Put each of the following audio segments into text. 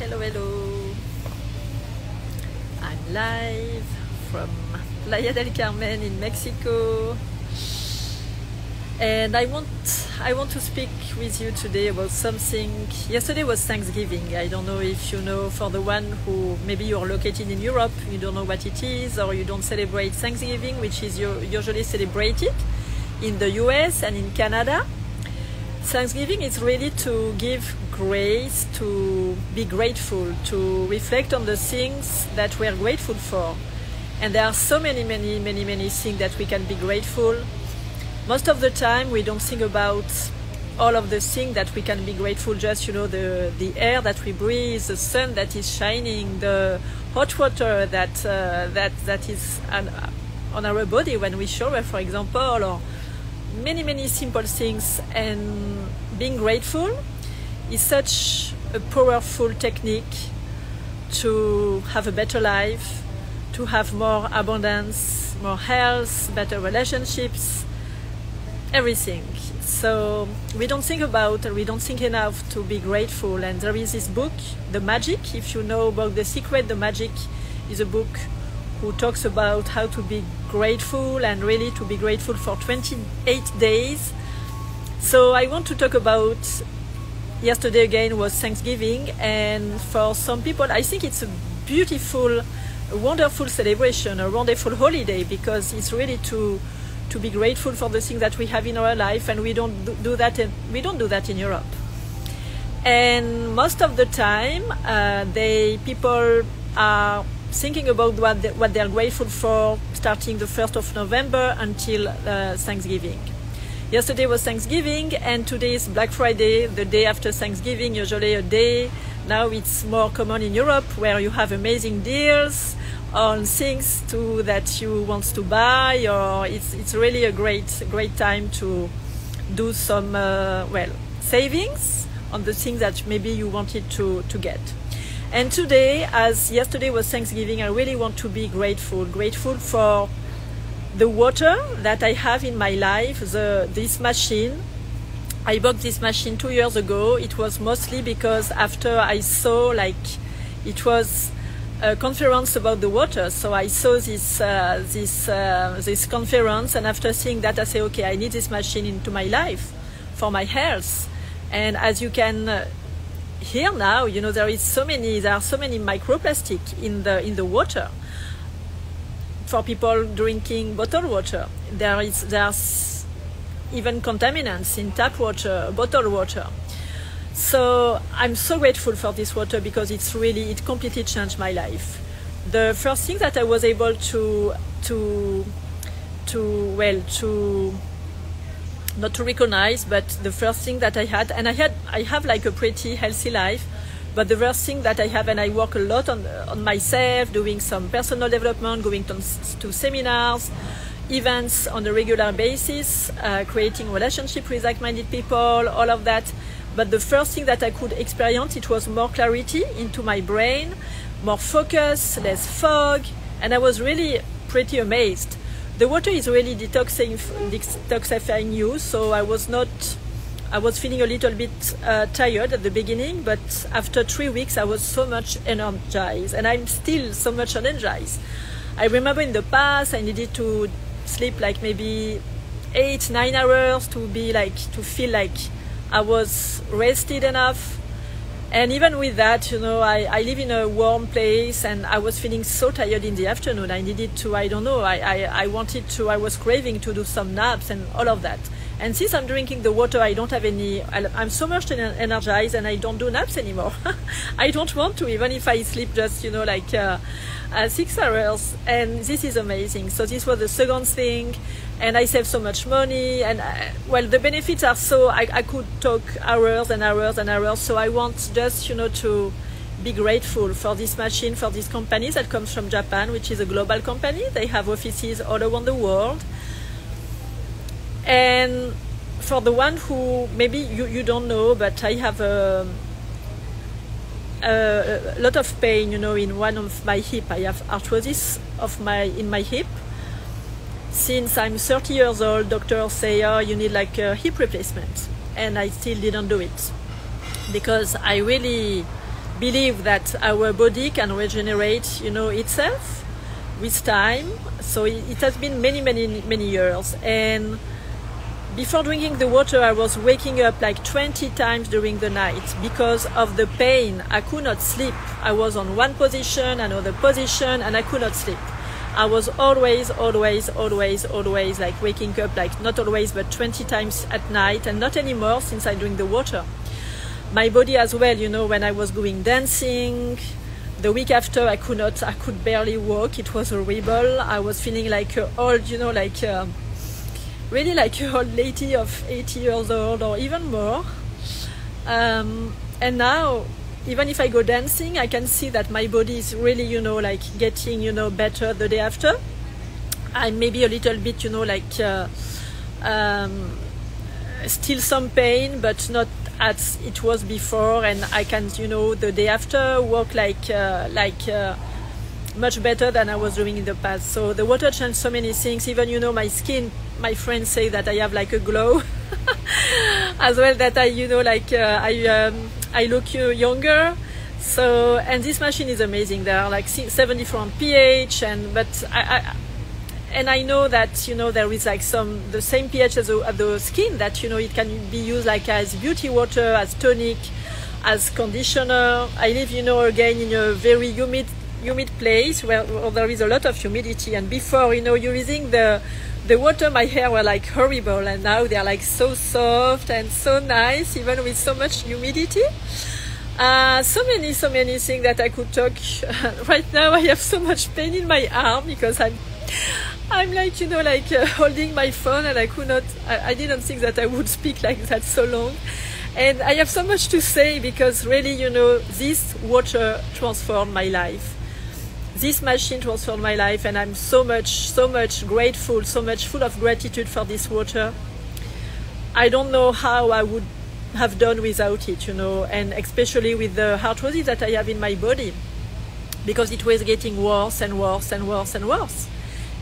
Hello, hello. I'm live from Playa del Carmen in Mexico, and I want to speak with you today about something. Yesterday was Thanksgiving. I don't know if you know, for the one who maybe you're located in Europe, you don't know what it is, or you don't celebrate Thanksgiving, which is usually celebrated in the US and in Canada. Thanksgiving is really to give grace, to be grateful, to reflect on the things that we are grateful for. And there are so many things that we can be grateful. Most of the time we don't think about all of the things that we can be grateful, just the air that we breathe, the sun that is shining, the hot water that is on our body when we shower, for example, or many simple things. And being grateful is such a powerful technique to have a better life, to have more abundance, more health, better relationships, everything. So we don't think enough to be grateful. And there is this book, The Magic. If you know about The Secret, The Magic is a book who talks about how to be grateful, and really to be grateful for 28 days. So I want to talk about, yesterday again was Thanksgiving, and for some people I think it's a beautiful, a wonderful celebration, a wonderful holiday, because it's really to be grateful for the things that we have in our life, and we don't do that in Europe. And most of the time people are thinking about what they're grateful for, starting the 1st of November until Thanksgiving. Yesterday was Thanksgiving, and today is Black Friday, the day after Thanksgiving, usually a day. Now it's more common in Europe, where you have amazing deals on things that you want to buy, or it's really a great time to do some savings on the things that maybe you wanted to get. And today, as yesterday was Thanksgiving, I really want to be grateful for the water that I have in my life. This machine, I bought this machine 2 years ago. It was mostly because after I saw, it was a conference about the water. So I saw this conference, and after seeing that, I say, okay, I need this machine into my life for my health. And as you can here now, there are so many microplastic in the water for people drinking bottled water. There's even contaminants in tap water, bottled water. So I'm so grateful for this water, because it completely changed my life. The first thing that I was able not to recognize, but the first thing that I had, and I have like a pretty healthy life, but the first thing that I have, and I work a lot on myself, doing some personal development, going to seminars, events on a regular basis, creating relationship with like-minded people, all of that. But the first thing that I could experience, it was more clarity into my brain, more focus, less fog, and I was really pretty amazed. The water is really detoxifying you, so I was feeling a little bit tired at the beginning, but after 3 weeks I was so much energized, and I'm still so much energized. I remember in the past I needed to sleep like maybe 8-9 hours to feel like I was rested enough. And even with that, I live in a warm place, and I was feeling so tired in the afternoon. I needed to, I was craving to do some naps and all of that. And since I'm drinking the water, I'm so much energized, and I don't do naps anymore. I don't want to, even if I sleep just, 6 hours. And this is amazing. So this was the second thing. And I save so much money, and the benefits are so, I could talk hours and hours and hours. So I want just, to be grateful for this machine, for this company that comes from Japan, which is a global company. They have offices all around the world. And for the one who maybe you don't know, but I have a lot of pain, in one of my hip. I have arthrosis in my hip. Since I'm 30 years old, doctors say, oh, you need like a hip replacement. And I still didn't do it, because I really believe that our body can regenerate, itself with time. So it has been many years. And before drinking the water, I was waking up like 20 times during the night because of the pain. I could not sleep. I was on one position, another position, and I could not sleep. I was always like waking up, like not always, but 20 times at night, and not anymore since I drink the water. My body as well, when I was going dancing, the week after I could barely walk. It was horrible. I was feeling like old, really like an old lady of 80 years old or even more. And now, even if I go dancing, I can see that my body is really, getting, better the day after. I'm maybe a little bit, still some pain, but not as it was before. And I can, the day after walk like much better than I was doing in the past. So the water changed so many things. Even, my skin, my friends say that I have like a glow as well, that I look younger. So, and this machine is amazing. There are like 7 different pH, but I know that, there is like the same pH as the skin, that, it can be used like as beauty water, as tonic, as conditioner. I live, again in a very humid place where there is a lot of humidity. And before, using the water, my hair were like horrible, and now they're like so soft and so nice, even with so much humidity. So many things that I could talk. Right now I have so much pain in my arm because I'm like, holding my phone, and I didn't think that I would speak like that so long. And I have so much to say because really, this water transformed my life. This machine transformed my life, and I'm so much grateful, so much full of gratitude for this water. I don't know how I would have done without it, and especially with the arthrosis that I have in my body, because it was getting worse and worse and worse and worse.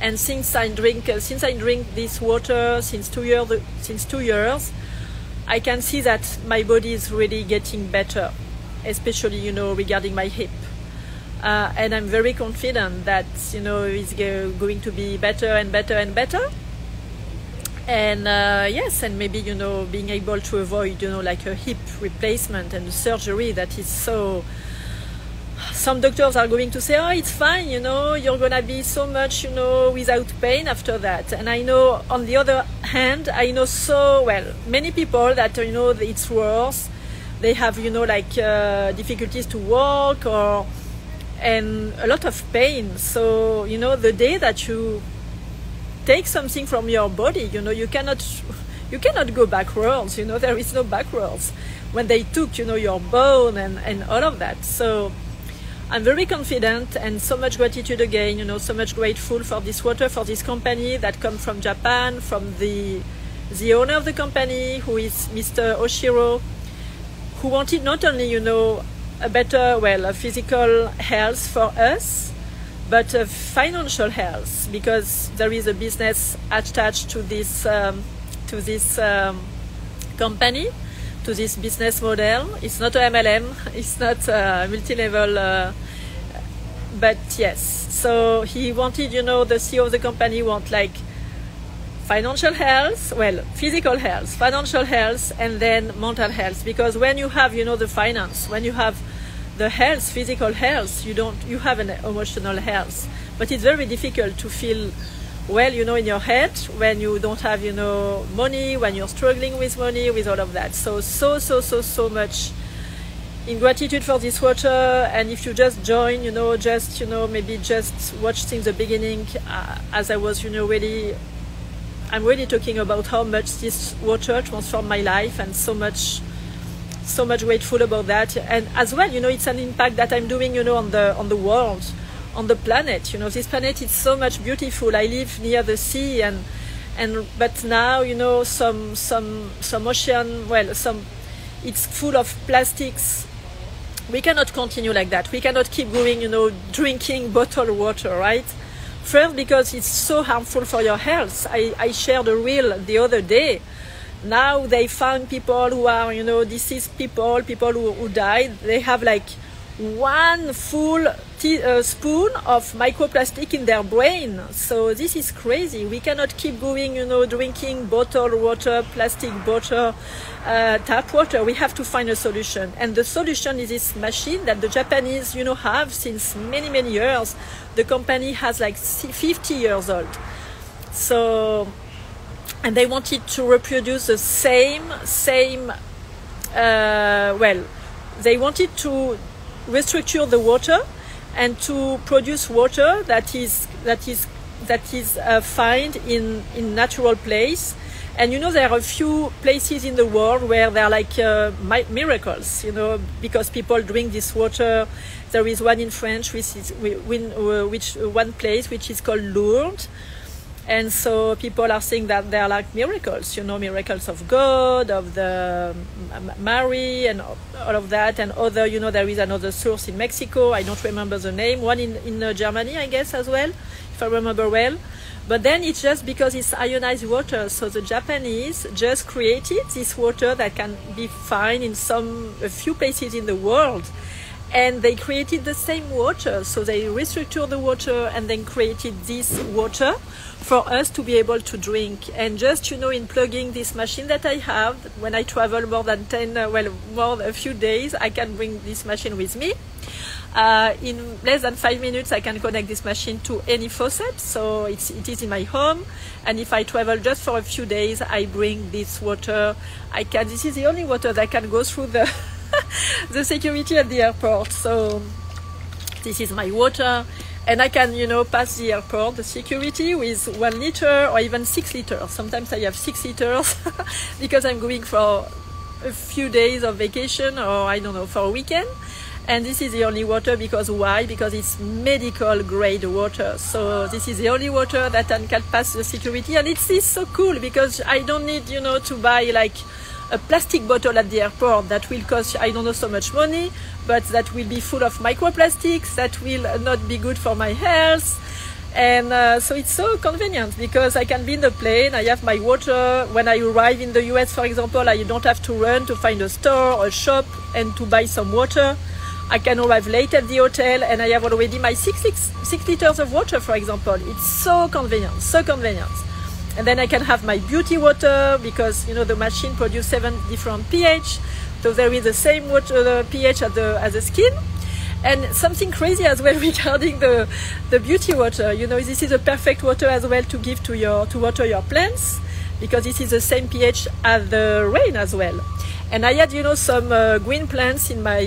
And since I drink this water since 2 years, I can see that my body is really getting better, especially regarding my hip. And I'm very confident that it's going to be better and better and better. And yes, and maybe being able to avoid like a hip replacement and surgery that is so. Some doctors are going to say, oh, it's fine, you're gonna be so much, without pain after that. And I know, on the other hand, I know so well many people that it's worse. They have difficulties to walk and a lot of pain. So the day that you take something from your body, you cannot go backwards. There is no backwards when they took your bone and all of that. So I'm very confident, and so much gratitude again, so much grateful for this water, for this company that comes from Japan, from the owner of the company, who is Mr. Oshiro, who wanted not only a better, a physical health for us, but a financial health, because there is a business attached to this company, to this business model. It's not a MLM, it's not a multi-level, but yes. So he wanted, the CEO of the company want like financial health, physical health, financial health, and then mental health. Because when you have, the finance, when you have the health, physical health, you have an emotional health. But it's very difficult to feel well, in your head when you don't have, money, when you're struggling with money, with all of that. So much in gratitude for this water. And if you just join, maybe just watch since the beginning, as I was, I'm really talking about how much this water transformed my life, and so much grateful about that. And as well, it's an impact that I'm doing, on the world, on the planet. This planet is so much beautiful. I live near the sea, but now, some ocean, it's full of plastics. We cannot continue like that. We cannot keep going, drinking bottled water, right? First, because it's so harmful for your health. I shared a reel the other day. Now they found people who are, deceased people who died. They have like 1 full spoon of microplastic in their brain. So this is crazy. We cannot keep going, drinking bottled water, plastic bottle, tap water. We have to find a solution. And the solution is this machine that the Japanese, have since many, many years. The company has like 50 years old. So, and they wanted to reproduce the same, they wanted to restructure the water and to produce water that is found in natural place. And there are a few places in the world where there are like miracles, because people drink this water. There is one in France, one place which is called Lourdes. And so people are saying that they are like miracles, miracles of God, of the Mary, and all of that. And other, there is another source in Mexico. I don't remember the name. One in Germany, I guess, as well, if I remember well. But then it's just because it's ionized water. So the Japanese just created this water that can be found in a few places in the world. And they created the same water. So they restructured the water and then created this water for us to be able to drink. And just, in plugging this machine that I have, when I travel more than a few days, I can bring this machine with me. In less than 5 minutes, I can connect this machine to any faucet. So it is in my home. And if I travel just for a few days, I bring this water. This is the only water that can go through the the security at the airport. So this is my water, and I can pass the airport, the security, with 1 liter or even 6 liters. Sometimes I have 6 liters because I'm going for a few days of vacation, or I don't know, for a weekend. And this is the only water. Because why? Because it's medical grade water. So this is the only water that can pass the security. And it's so cool because I don't need to buy like a plastic bottle at the airport that will cost, I don't know, so much money, but that will be full of microplastics, that will not be good for my health. And so it's so convenient because I can be in the plane, I have my water. When I arrive in the US, for example, I don't have to run to find a store or a shop and to buy some water. I can arrive late at the hotel and I have already my 6 liters of water, for example. It's so convenient, so convenient. And then I can have my beauty water because, the machine produces 7 different pH. So there is the same water pH as the skin. And something crazy as well regarding the beauty water. This is a perfect water as well to give to water your plants, because this is the same pH as the rain as well. And I had, some green plants in my,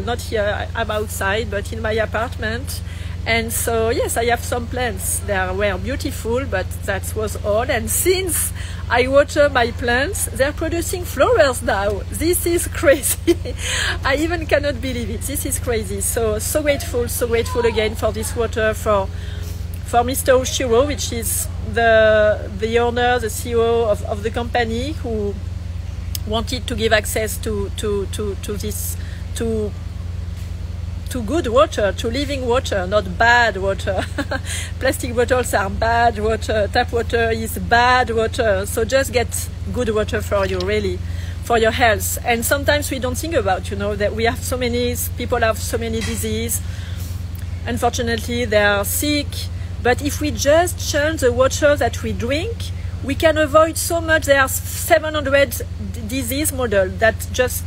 not here, I'm outside, but in my apartment. And so, yes, I have some plants. They were beautiful, but that was all. And since I water my plants, they're producing flowers now. This is crazy. I even cannot believe it. This is crazy. So grateful again for this water, for Mr. Oshiro, which is the owner, the CEO of the company, who wanted to give access to this, to good water, to living water, not bad water. Plastic bottles are bad water. Tap water is bad water. So just get good water for you, really, for your health. And sometimes we don't think about, that we have people have so many diseases. Unfortunately, they are sick. But if we just change the water that we drink, we can avoid so much. There are 700 disease models that just,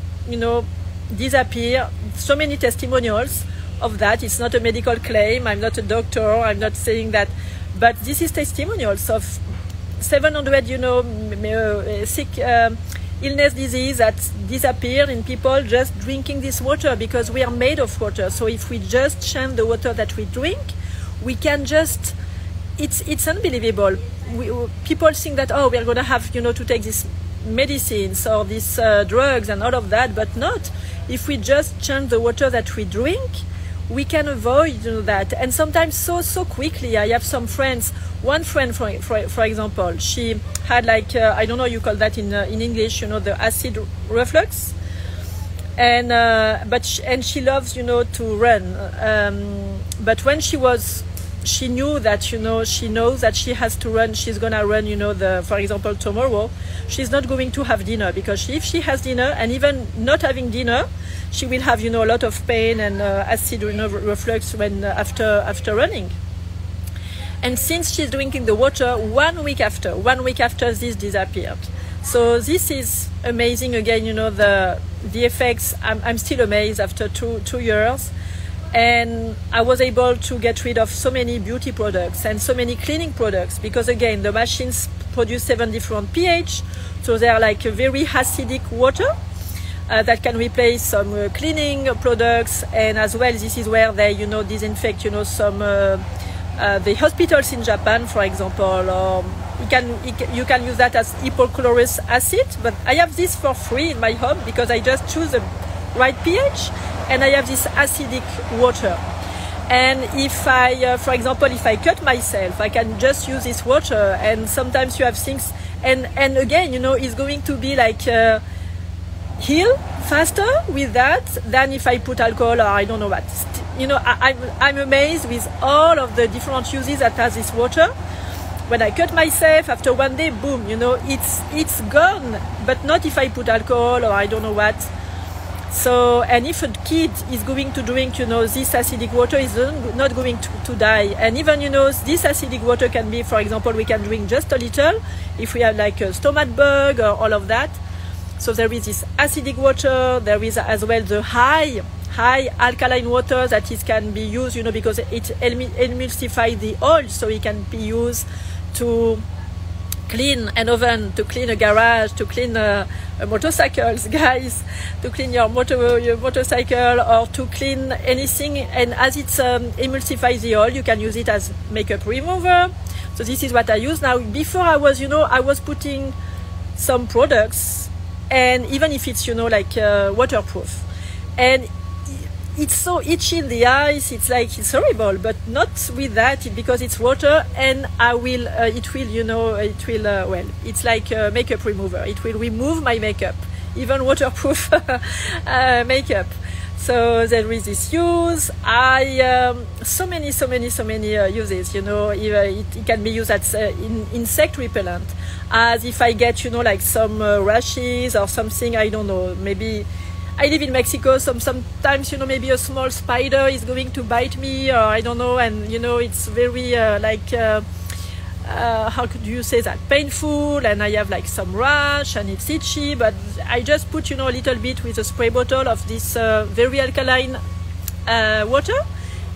disappear. So many testimonials of that. It's not a medical claim. I'm not a doctor. I'm not saying that. But this is testimonials of 700, sick illness, disease that disappeared in people just drinking this water, because we are made of water. So if we just change the water that we drink, we can just, it's unbelievable. People think that, we're going to have, to take this medicines or these drugs and all of that, but not. If we just change the water that we drink, we can avoid that. And sometimes so quickly. I have some friends. One friend, for example, she had like, I don't know, you call that in English, the acid reflux. And but she loves, to run. But when she knew that, she knows that she has to run. She's gonna run, for example, tomorrow. She's not going to have dinner, because if she has dinner, and even not having dinner, she will have, you know, a lot of pain and acid reflux when after running. And since she's drinking the water, 1 week after this disappeared. So this is amazing. Again, you know, the effects. I'm still amazed after two years. And I was able to get rid of so many beauty products and so many cleaning products, because again, the machines produce 7 different pH, so they are like a very acidic water that can replace some cleaning products. And as well, this is where they, you know, disinfect, you know, some the hospitals in Japan, for example, or you can use that as hypochlorous acid. But I have this for free in my home because I just choose the right pH, and I have this acidic water. And if I, for example, if I cut myself, I can just use this water. And sometimes you have things, and again, you know, it's going to be like heal faster with that than if I put alcohol or I don't know what. You know, I'm amazed with all of the different uses that has this water. When I cut myself, after 1 day, boom, you know, it's gone. But not if I put alcohol or I don't know what. So, and if a kid is going to drink, you know, this acidic water, is not going to die. And even, you know, this acidic water can be, for example, we can drink just a little if we have like a stomach bug or all of that. So there is this acidic water. There is as well the high alkaline water that can be used, you know, because it emulsifies the oil, so it can be used to clean an oven, to clean a garage, to clean motorcycles, guys, to clean your motorcycle, or to clean anything. And as it emulsifies the oil, you can use it as makeup remover. So this is what I use now. Before I was, you know, I was putting some products, and even if it's, you know, like waterproof, and it's so itchy in the eyes, it's like, it's horrible, but not with that, because it's water, and it will, you know, well, it's like a makeup remover. It will remove my makeup, even waterproof makeup. So there is this use. So many uses, you know. It can be used as insect repellent, as if I get, you know, like some rashes or something, I don't know, maybe I live in Mexico, sometimes, you know, maybe a small spider is going to bite me, or I don't know, and, you know, it's very how could you say that, painful, and I have like some rash and it's itchy, but I just put, you know, a little bit with a spray bottle of this very alkaline water,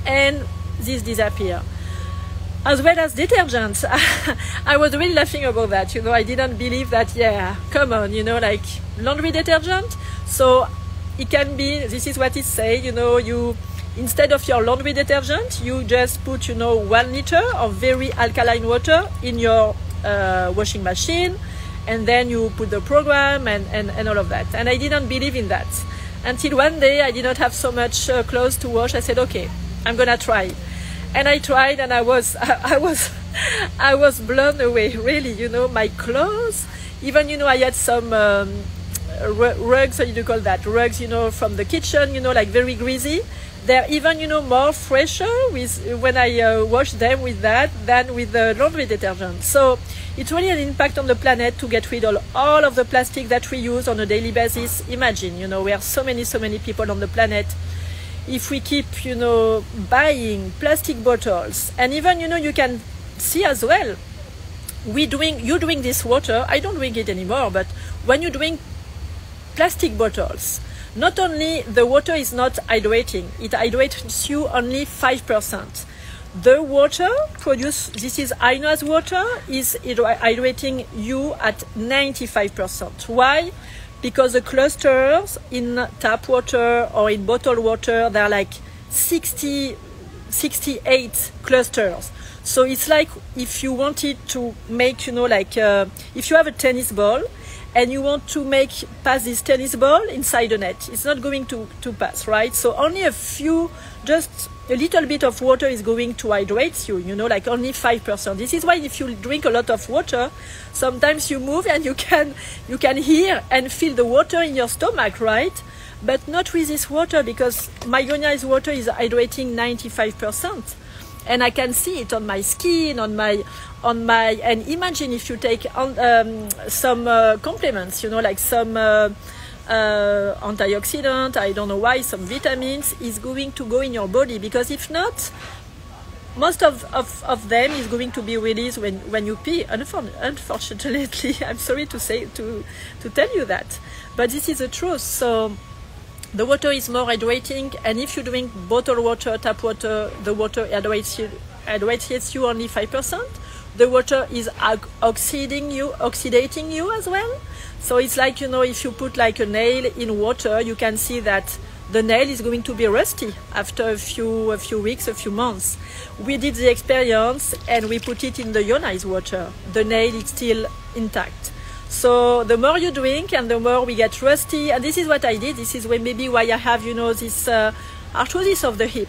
and this disappear. As well as detergents. I was really laughing about that, you know. I didn't believe that, yeah, come on, you know, like laundry detergent. So it can be, this is what it says, you know, you, instead of your laundry detergent, you just put, you know, 1 liter of very alkaline water in your washing machine, and then you put the program and all of that. And I didn't believe in that until one day I did not have so much clothes to wash. I said, okay, I'm gonna try. And I tried, and I was blown away, really, you know. My clothes, even, you know, I had some rugs, how do you call that, rugs, you know, from the kitchen, you know, like very greasy. They're even, you know, more fresher when I wash them with that than with the laundry detergent. So it's really an impact on the planet to get rid of all of the plastic that we use on a daily basis. Imagine, you know, we are so many people on the planet. If we keep, you know, buying plastic bottles, and even, you know, you can see as well, you drink this water. I don't drink it anymore, but when you drink plastic bottles, not only the water is not hydrating, it hydrates you only 5%. The water produced, this is Ainoa's water, is hydrating you at 95%. Why? Because the clusters in tap water or in bottled water, they're like 68 clusters. So it's like if you wanted to make, you know, like if you have a tennis ball and you want to pass this tennis ball inside the net, it's not going to pass, right? So only just a little bit of water is going to hydrate you, you know, like only 5%. This is why if you drink a lot of water, sometimes you move and you can hear and feel the water in your stomach, right? But not with this water, because Myonia's water is hydrating 95%. And I can see it on my skin, and imagine if you take some complements, you know, like some antioxidant, I don't know why, some vitamins is going to go in your body, because if not, most of them is going to be released when you pee. Unfortunately, I'm sorry to tell you that, but this is the truth. So the water is more hydrating, and if you drink bottled water, tap water, the water hydrates you only 5%. The water is oxidating you as well. So it's like, you know, if you put like a nail in water, you can see that the nail is going to be rusty after a few weeks, a few months. We did the experience and we put it in the ionized water. The nail is still intact. So the more you drink and the more we get rusty. And this is what I did. This is maybe why I have, you know, this arthrosis of the hip.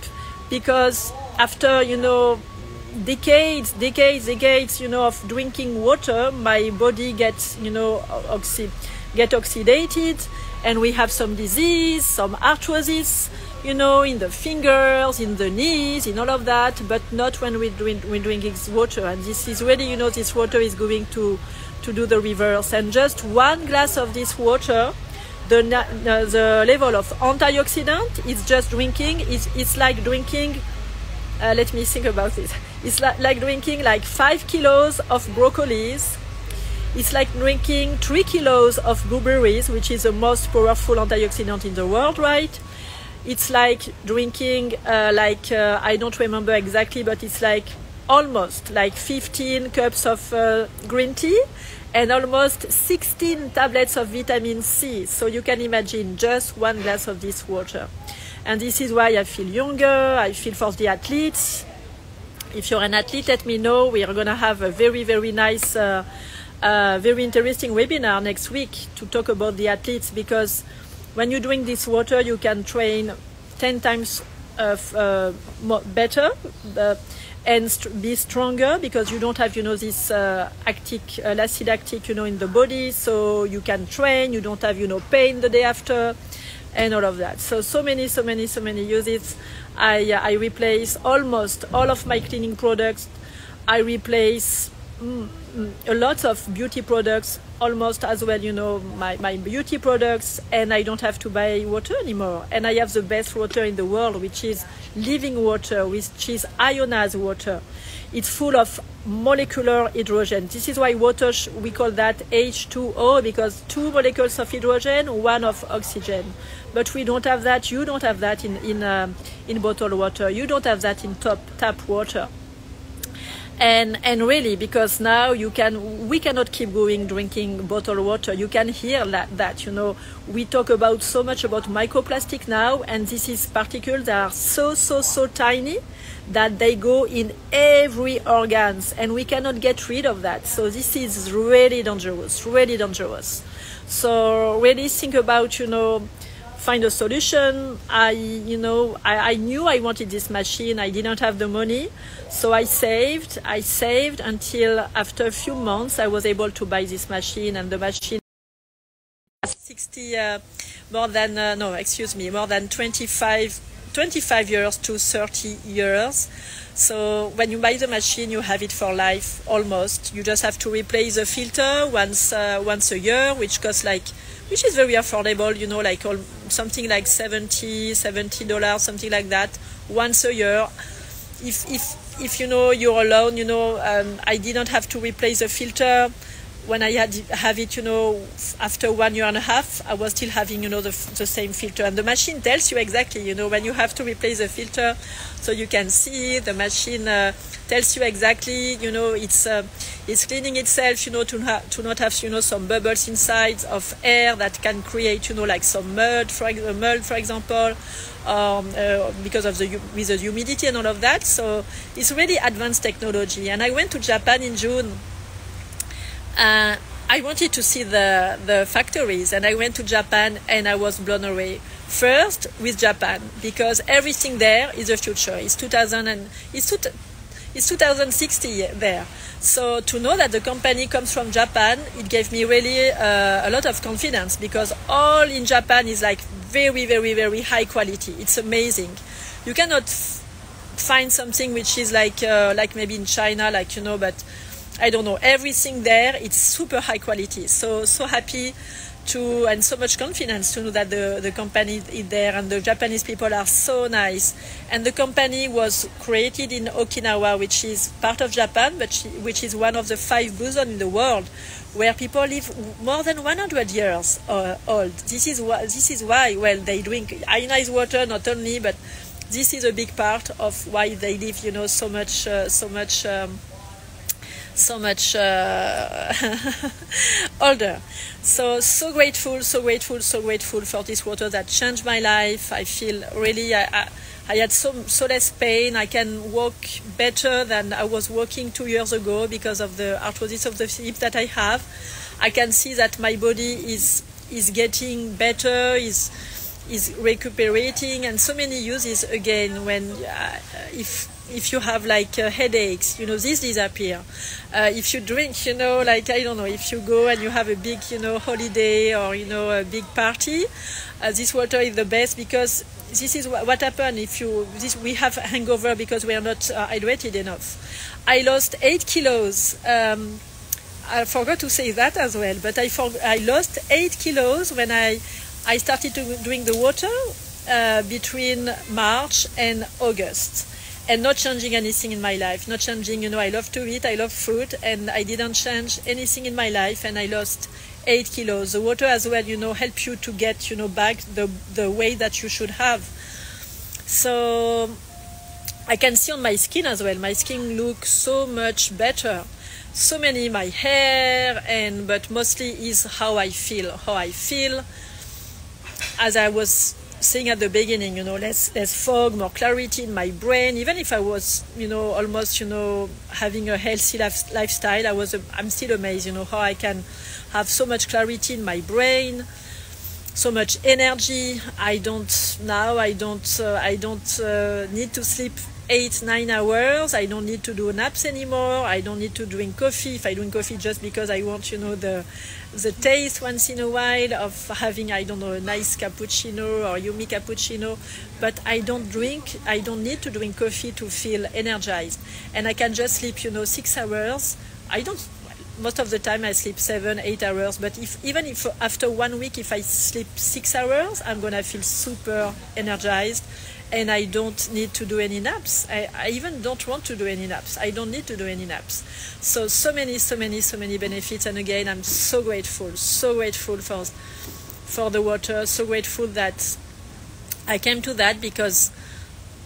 Because after, you know, decades, you know, of drinking water, my body gets, you know, oxidated, and we have some disease, some arthrosis, you know, in the fingers, in the knees, in all of that, but not when we're drinking water. And this is really, you know, this water is going to do the reverse. And just one glass of this water, the level of antioxidant is just drinking, it's like drinking, let me think about this. It's like drinking like 5 kilos of broccolis. It's like drinking 3 kilos of blueberries, which is the most powerful antioxidant in the world, right? It's like drinking, I don't remember exactly, but it's like almost like 15 cups of green tea and almost 16 tablets of vitamin C. So you can imagine just one glass of this water. And this is why I feel younger. I feel for the athletes. If you're an athlete, let me know. We are going to have a very, very nice, very interesting webinar next week to talk about the athletes, because when you drink this water, you can train 10 times better and be stronger, because you don't have, you know, this acid lactic, you know, in the body. So you can train, you don't have, you know, pain the day after, and all of that. So many uses. I replace almost all of my cleaning products. I replace a lot of beauty products, almost as well, you know, my beauty products, and I don't have to buy water anymore. And I have the best water in the world, which is living water, which is ionized water. It's full of molecular hydrogen. This is why water, we call that H2O, because 2 molecules of hydrogen, 1 of oxygen. But we don't have that. You don't have that in bottled water. You don't have that in tap water. And really, because now we cannot keep going drinking bottled water. You can hear that, you know, we talk about so much about microplastic now, and this is particles that are so tiny that they go in every organs, and we cannot get rid of that. So this is really dangerous, really dangerous. So really think about, you know, find a solution. I knew I wanted this machine. I didn't have the money, so I saved until after a few months I was able to buy this machine. And the machine more than 25 years to 30 years. So when you buy the machine, you have it for life almost. You just have to replace the filter once a year, which is very affordable, you know, like something like $70, something like that, once a year. If you know you're alone, you know, I didn't have to replace the filter. When I have it, you know, after 1 year and a half, I was still having, you know, the same filter. And the machine tells you exactly, you know, when you have to replace the filter, so you can see the machine tells you exactly, you know, it's cleaning itself, you know, to not have, you know, some bubbles inside of air that can create, you know, like some mud, for example, because of with the humidity and all of that. So it's really advanced technology. And I went to Japan in June. I wanted to see the factories, and I went to Japan and I was blown away. First with Japan, because everything there is the future. It's 2060 there. So to know that the company comes from Japan, it gave me really a lot of confidence, because all in Japan is like very, very, very high quality. It's amazing. You cannot find something which is like maybe in China, like, you know, but I don't know, everything there, it's super high quality. So happy and so much confidence to know that the company is there, and the Japanese people are so nice. And the company was created in Okinawa, which is part of Japan, but which is one of the 5 boson in the world, where people live more than 100 years old. This is why, well, they drink ionized water not only, but this is a big part of why they live, so much older. So grateful for this water that changed my life. I feel really, I had so less pain. I can walk better than I was walking 2 years ago because of the arthrosis of the hip that I have. I can see that my body is getting better, is recuperating, and so many uses again when if you have like headaches, these disappear. If you drink, I don't know, if you go and you have a big, holiday or, a big party, this water is the best, because this is what happens if we have hangover because we are not hydrated enough. I lost 8 kilos. I forgot to say that as well, but I lost 8 kilos when I started to drink the water between March and August. And not changing anything in my life, not changing, I love to eat, I love food, and I didn't change anything in my life, and I lost 8 kilos. The water as well, helps you to get, back the weight that you should have. So I can see on my skin as well, my skin looks so much better. So many, my hair, but mostly is how I feel, as I was saying at the beginning, less fog, more clarity in my brain. Even if I was, almost, having a healthy lifestyle, I'm still amazed, how I can have so much clarity in my brain, so much energy. I don't need to sleep 8-9 hours. I don't need to do naps anymore. I don't need to drink coffee. If I drink coffee just because I want, the taste once in a while of having, I don't know, a nice cappuccino or yummy cappuccino, but I don't need to drink coffee to feel energized. And I can just sleep, 6 hours. Most of the time I sleep 7-8 hours, but even if after 1 week, if I sleep 6 hours, I'm gonna feel super energized. And I don't need to do any naps. I even don't want to do any naps. I don't need to do any naps. So many benefits. And again, I'm so grateful for the water. So grateful that I came to that, because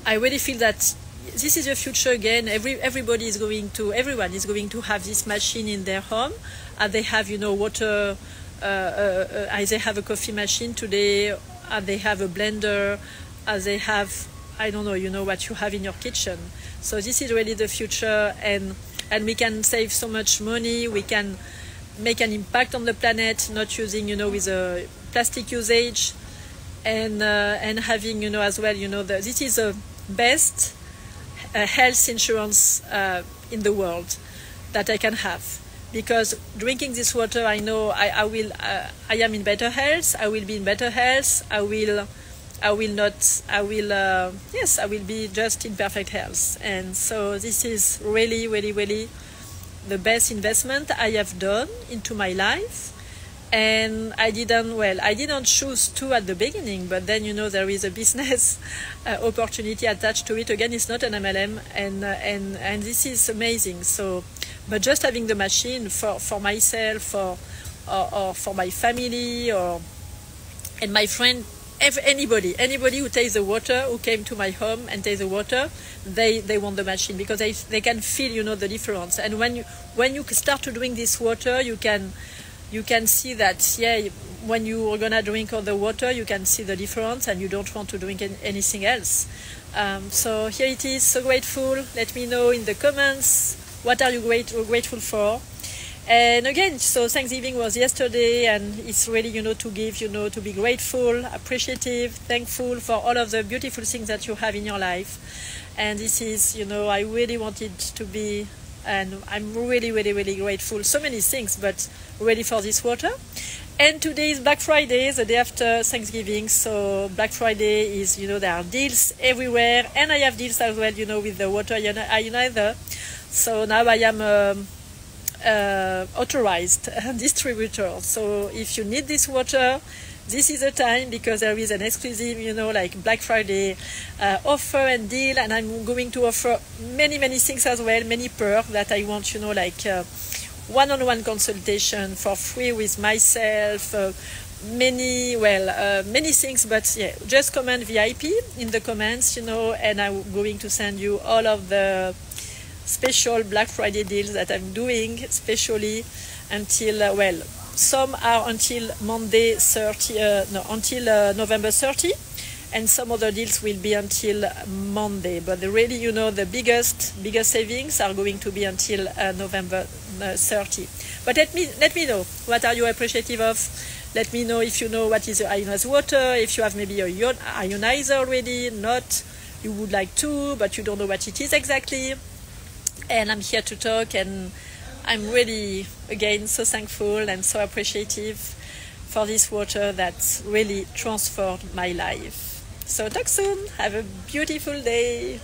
I really feel that this is the future again. Everyone is going to have this machine in their home. They have, water. They have a coffee machine today. They have a blender. They have, I don't know, what you have in your kitchen. So this is really the future, and we can save so much money. We can make an impact on the planet, not using, with a plastic usage, and having, as well, this is the best health insurance in the world that I can have. Because drinking this water, I know I am in better health. I will be in better health. I will be just in perfect health. And so this is really, really, really the best investment I have done into my life. And I didn't choose to at the beginning, but then, there is a business opportunity attached to it. Again, it's not an MLM, and this is amazing. So, but just having the machine for myself, or for my family, and my friend, anybody who takes the water, who came to my home and takes the water, they want the machine, because they can feel, the difference. And when you start to drink this water, you can see that, when you are gonna drink all the water, you can see the difference, and you don't want to drink anything else. So here it is. So grateful. Let me know in the comments, what are you grateful for. And again, so Thanksgiving was yesterday, and it's really, to give, to be grateful, appreciative, thankful for all of the beautiful things that you have in your life. And this is, I really wanted to be, and I'm really, really, really grateful. So many things, but ready for this water. And today is Black Friday, the day after Thanksgiving. So Black Friday is, there are deals everywhere, and I have deals as well, with the water ionizer. So now I am authorized distributors. So if you need this water, this is the time, because there is an exclusive, like Black Friday offer and deal, and I'm going to offer many things as well, many perks that I want, like one-on-one consultation for free with myself, many things. But yeah, just comment VIP in the comments, and I'm going to send you all of the special Black Friday deals that I'm doing, especially until some are until November 30, and some other deals will be until Monday. But really, the biggest savings are going to be until November 30. But let me know, what are you appreciative of? Let me know if you know what is ionized water, if you have maybe a ionizer already, not, you would like to, but you don't know what it is exactly. And I'm here to talk, and I'm really, again, so thankful and so appreciative for this water that really transformed my life. So talk soon. Have a beautiful day.